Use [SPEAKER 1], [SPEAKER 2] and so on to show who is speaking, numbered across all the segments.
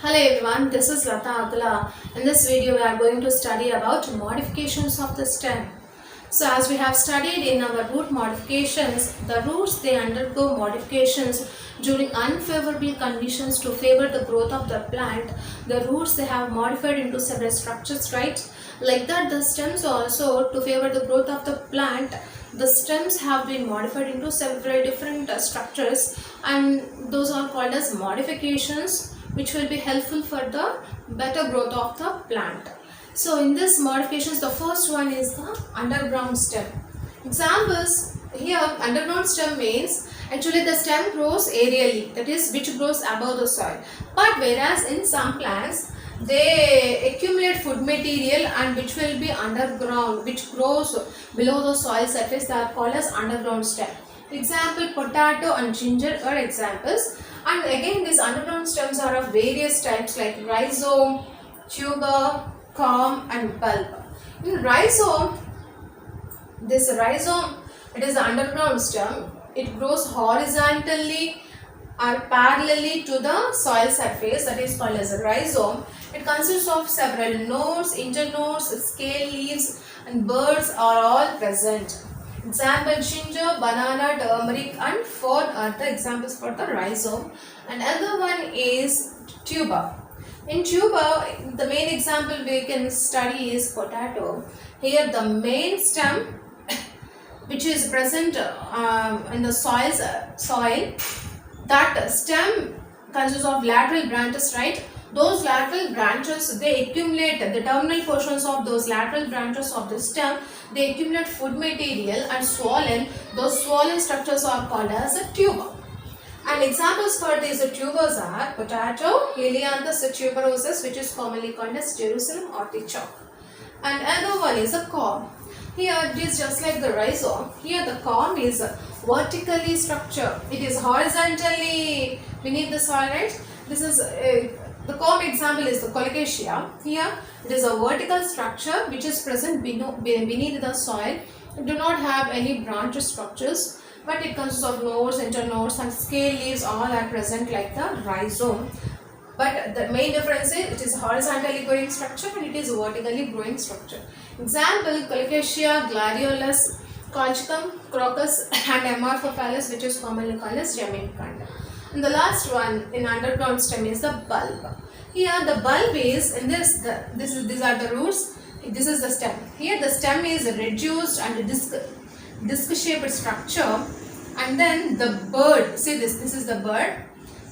[SPEAKER 1] Hello everyone, this is Lata Agula. In this video, we are going to study about modifications of the stem. So as we have studied in our root modifications, the roots they undergo modifications during unfavorable conditions to favor the growth of the plant. The roots they have modified into several structures, right? Like that, the stems also to favor the growth of the plant. The stems have been modified into several different structures, and those are called as modifications, which will be helpful for the better growth of the plant. So in this modifications, the first one is the underground stem. Examples here, underground stem means actually the stem grows aerially, that is which grows above the soil. But whereas in some plants, they accumulate food material and which will be underground, which grows below the soil surface, they are called as underground stem. Example, potato and ginger are examples. And again, these underground stems are of various types like rhizome, tuber, corm and bulb. In rhizome, this rhizome, it is the underground stem. It grows horizontally or parallelly to the soil surface, that is called as a rhizome. It consists of several nodes, internodes, scale leaves and buds are all present. Example, ginger, banana, turmeric and fern are the examples for the rhizome. Another one is tuber. In tuber, the main example we can study is potato. Here the main stem which is present in the soil, that stem consists of lateral branches, right? Those lateral branches, they accumulate the terminal portions of those lateral branches of the stem, they accumulate food material and swollen. Those swollen structures are called as a tuber. And examples for these tubers are potato, Helianthus tuberosus, which is commonly called as Jerusalem artichoke. And another one is a corm. Here it is just like the rhizome. Here the corm is vertically structured. It is horizontally beneath the soil, right? This is the corm example is the colocasia. Here it is a vertical structure which is present beneath the soil. It do not have any branch structures, but it consists of nodes, internodes and scale leaves, all are present like the rhizome. But the main difference is it is horizontally growing structure and it is vertically growing structure. Example, Colocasia, Gladiolus, Colchicum, Crocus and Amorphophallus, which is commonly called as Jamaicanda. And the last one in underground stem is the bulb. Here the bulb is in this, these are the roots, this is the stem. Here the stem is reduced and disc shaped structure, and then the bird, see this is the bird.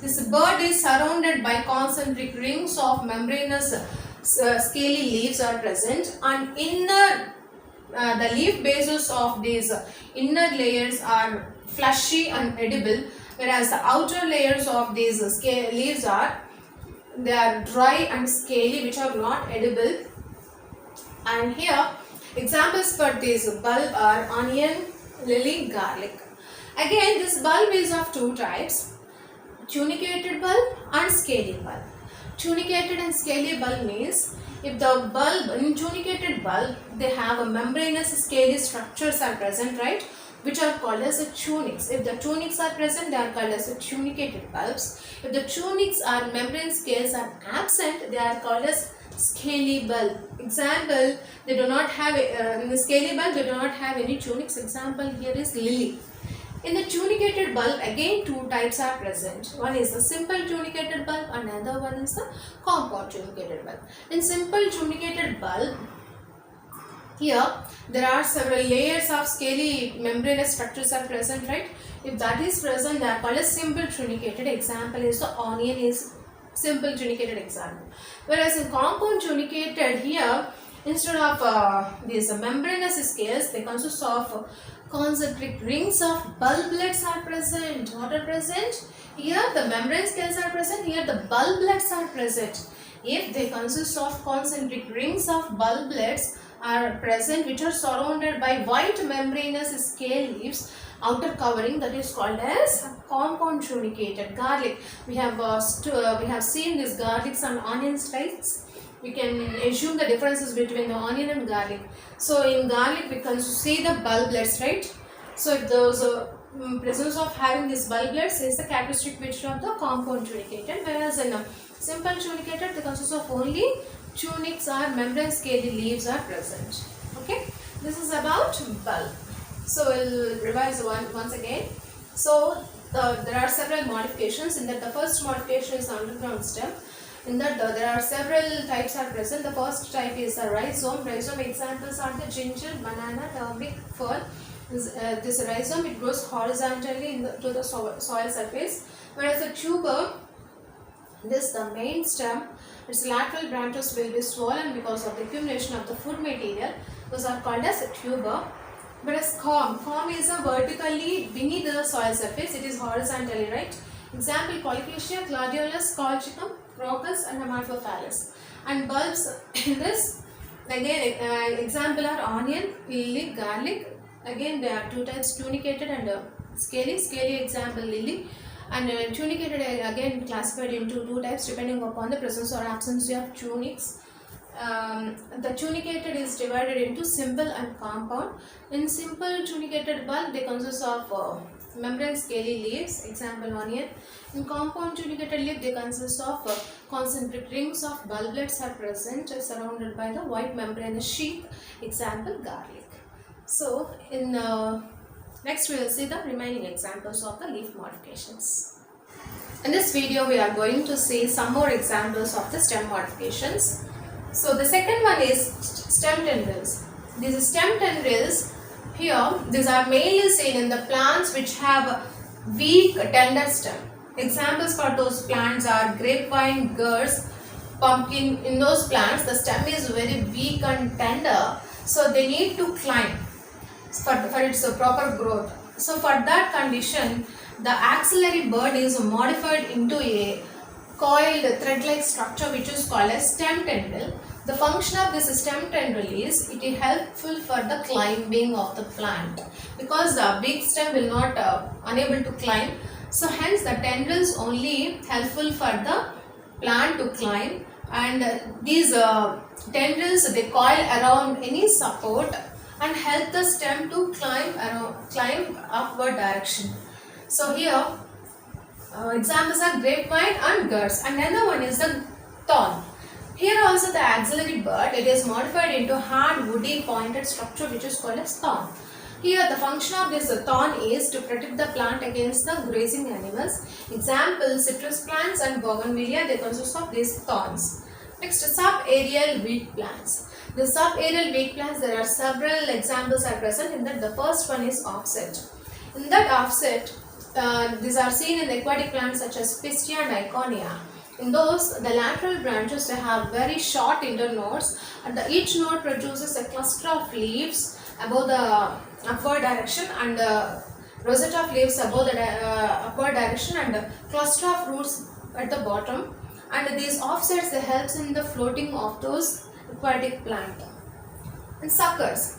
[SPEAKER 1] This bird is surrounded by concentric rings of membranous scaly leaves are present, and inner the leaf bases of these inner layers are fleshy and edible, whereas the outer layers of these leaves are dry and scaly, which are not edible. And here examples for this bulb are onion, lily, garlic. Again, this bulb is of two types, tunicated bulb and scaly bulb. Tunicated and scaly bulb means if the bulb, in tunicated bulb, they have a membranous scaly structures are present, right, which are called as a tunics. If the tunics are present, they are called as a tunicated bulbs. If the tunics or membrane scales are absent, they are called as scaly bulb. Example, they do not have in the scaly bulb, they do not have any tunics. Example here is lily. In the tunicated bulb, again two types are present. One is the simple tunicated bulb and another one is the compound tunicated bulb. In simple tunicated bulb, here there are several layers of scaly membranous structures are present, right? If that is present, they are called as simple tunicated. Example is the onion is simple tunicated example. Whereas in compound tunicated, here instead of these membranous scales, they consist of concentric rings of bulblets are present. What are present? Here the membrane scales are present, here the bulblets are present. If they consist of concentric rings of bulblets are present, which are surrounded by white membranous scale leaves, outer covering, that is called as compound tunicated. Garlic, we have seen these garlics and onion slices. We can assume the differences between the onion and garlic. So in garlic we can see the bulblets, right? So if those presence of having these bulblets is the characteristic feature of the compound tunicated, whereas in simple tunicated, they consist of only tunics or membrane scaly leaves are present. Okay, this is about bulb. So we'll revise once again. So there are several modifications. In that, the first modification is the underground stem. In that, there are several types are present. The first type is the rhizome. Rhizome examples are the ginger, banana, turmeric, fern. This rhizome, it grows horizontally to the soil surface, whereas the tuber, the main stem, its lateral branches will be swollen because of the accumulation of the food material. Those are called as a tuber. Whereas corm is a vertically beneath the soil surface. It is horizontally, right? Example: Colocasia, Gladiolus, Colchicum, Crocus, and Amalphophallus. And bulbs in this, again, example are onion, lily, garlic. Again, there are two types: tunicated and scaly. Scaly example lily, and tunicated again classified into two types depending upon the presence or absence of tunics. The tunicated is divided into simple and compound. In simple tunicated bulb, they consist of membrane scaly leaves, example onion. In compound tunicated leaf, they consist of concentric rings of bulblets are present surrounded by the white membrane sheath, example garlic. So in next we will see the remaining examples of the leaf modifications. In this video, we are going to see some more examples of the stem modifications. So the second one is stem tendrils. These stem tendrils here, these are mainly seen in the plants which have weak tender stem. Examples for those plants are grapevine, gourds, pumpkin. In those plants, the stem is very weak and tender, so they need to climb for its proper growth. So for that condition, the axillary bud is modified into a coiled thread-like structure which is called as stem tendril. The function of this stem tendril is it is helpful for the climbing of the plant, because the big stem will not unable to climb. So hence the tendrils only helpful for the plant to climb, and these tendrils, they coil around any support and help the stem to climb upward direction. So here examples are grapevine and gourds, and another one is the thorn. Here also the axillary bud, it is modified into hard woody pointed structure which is called as thorn. Here the function of this thorn is to protect the plant against the grazing animals. Example: citrus plants and bougainvillea, they consist of these thorns. Next, subaerial wheat plants. The subaerial wheat plants, there are several examples are present. In that, the first one is offset. In that offset, these are seen in the aquatic plants such as Pistia and Iconia. In those, the lateral branches, they have very short internodes, and each node produces a cluster of leaves above the upward direction, and rosette of leaves above the upward direction, and a cluster of roots at the bottom. And these offsets, they helps in the floating of those aquatic plant. And suckers.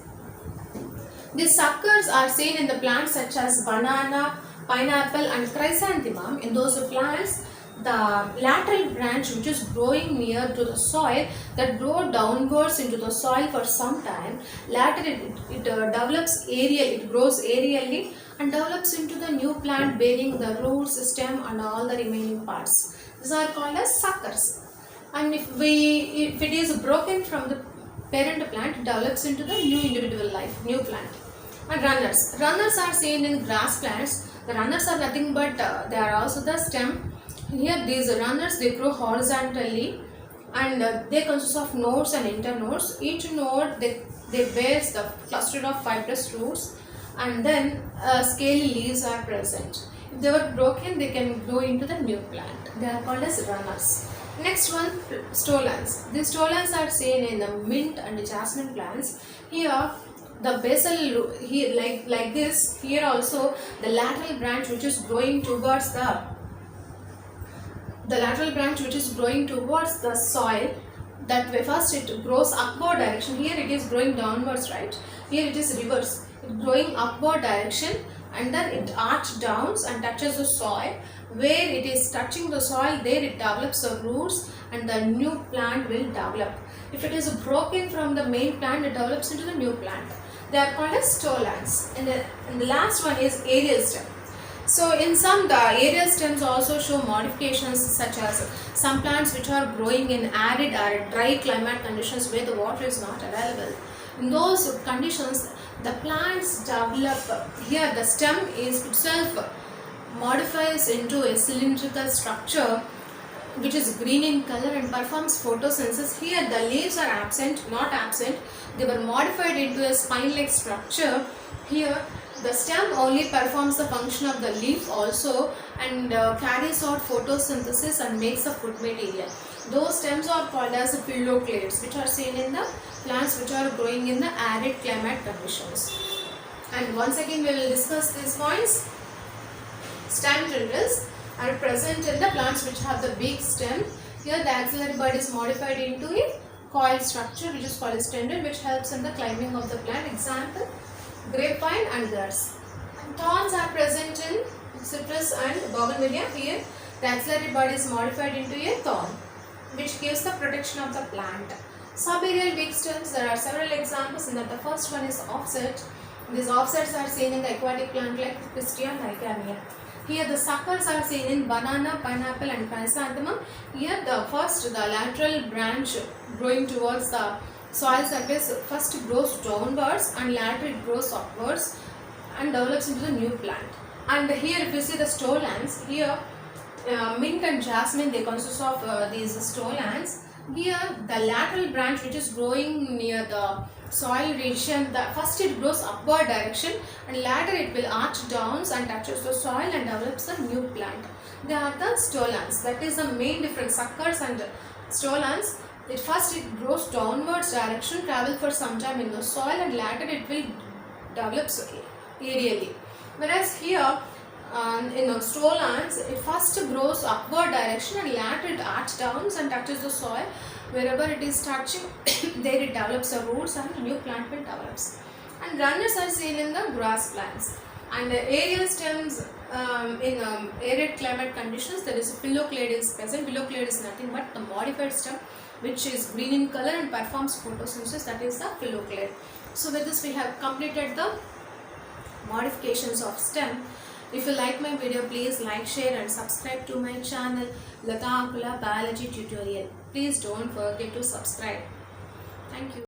[SPEAKER 1] These suckers are seen in the plants such as banana, pineapple, and chrysanthemum. In those plants, the lateral branch which is growing near to the soil, that grow downwards into the soil for some time, later it develops aerial, it grows aerially and develops into the new plant bearing the roots, stem, and all the remaining parts. These are called as suckers. And if it is broken from the parent plant, it develops into the new individual life, new plant. And runners. Runners are seen in grass plants. The runners are nothing but they are also the stem. Here these runners, they grow horizontally, and they consist of nodes and internodes. Each node they bears the cluster of fibrous roots, and then scaly leaves are present. If they were broken, they can grow into the new plant. They are called as runners. Next one, stolons. These stolons are seen in the mint and jasmine plants. Here the basal, here like this, here also the lateral branch which is growing towards the lateral branch which is growing towards the soil, that way first it grows upward direction. Here it is growing downwards, right? Here it is reverse, it growing upward direction, and then it arches down and touches the soil. Where it is touching the soil, there it develops the roots and the new plant will develop. If it is broken from the main plant, it develops into the new plant. They are called as stolons. And the last one is aerial stem. So in some, the aerial stems also show modifications, such as some plants which are growing in arid or dry climate conditions where the water is not available. In those conditions, the plants develop, here the stem is itself modifies into a cylindrical structure which is green in color and performs photosynthesis. Here the leaves are absent, not absent. They were modified into a spine-like structure. Here the stem only performs the function of the leaf also, and carries out photosynthesis and makes the food material. Those stems are called as phylloclades, which are seen in the plants which are growing in the arid climate conditions. And once again we will discuss these points. Stem tendrils are present in the plants which have the big stem. Here the axillary bud is modified into a coil structure which is called as tendril, which helps in the climbing of the plant. Example, grapevine and grass. And thorns are present in citrus and bougainvillea. Here the axillary bud is modified into a thorn, which gives the protection of the plant. Subaerial weak stems, there are several examples. In that the first one is offset. These offsets are seen in the aquatic plant like Pistia and Icamia. Here the suckers are seen in banana, pineapple and chrysanthemum. Here the lateral branch growing towards the soil surface first grows downwards and later it grows upwards and develops into the new plant. And here if you see the stolons, here mint and jasmine, they consist of these stolons. Here the lateral branch which is growing near the soil region, first it grows upward direction and later it will arch down and touches the soil and develops a new plant. They are the stolons. That is the main difference. Suckers and stolons, first it grows downwards direction, travel for some time in the soil and later it will develop aerially. Whereas here in the stolons, it first grows upward direction and later it arches down and touches the soil. Wherever it is touching, there it develops the roots and a new plant will develops. And runners are seen in the grass plants. And aerial stems in arid climate conditions, there is a phylloclade is present. Phylloclade is nothing but the modified stem which is green in color and performs photosynthesis, that is the phylloclade. So with this we have completed the modifications of stem. If you like my video, please like, share and subscribe to my channel Lata Akula Biology Tutorial. Please don't forget to subscribe. Thank you.